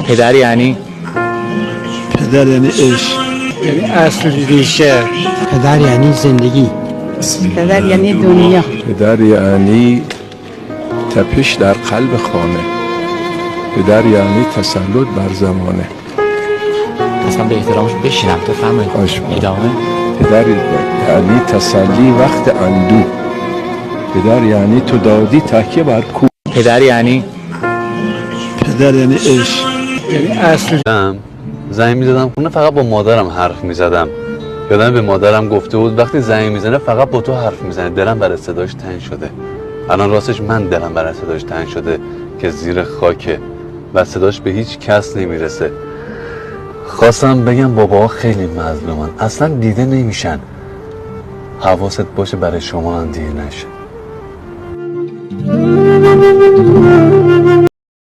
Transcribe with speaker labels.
Speaker 1: پدر یعنی
Speaker 2: پدر یعنی عشق،
Speaker 3: یعنی اصل ریشه.
Speaker 2: پدر یعنی زندگی،
Speaker 4: پدر یعنی دنیا.
Speaker 5: پدر یعنی تپش در قلب خانه، پدر یعنی تسلط بر زمانه.
Speaker 1: اصلا به احترامش بشینم تو فرمایید.
Speaker 5: خواهش می‌کنم.
Speaker 1: ادامه.
Speaker 5: پدر یعنی تسلی وقت اندوه، پدر یعنی تو دادی تکیه بر کو.
Speaker 1: پدر یعنی
Speaker 2: پدر یعنی عشق.
Speaker 3: یعنی اصل
Speaker 6: زنگ میزدم خونه، فقط با مادرم حرف میزدم. یادم به مادرم گفته بود وقتی زنگ میزنه فقط با تو حرف میزنه، دلم برای صداش تنگ شده. الان راستش من دلم برای صداش تنگ شده که زیر خاکه و صداش به هیچ کس نمیرسه. خواستم بگم باباها خیلی مظلومن، اصلا دیده نمیشن. حواست باشه برای شما هم دیر نشه.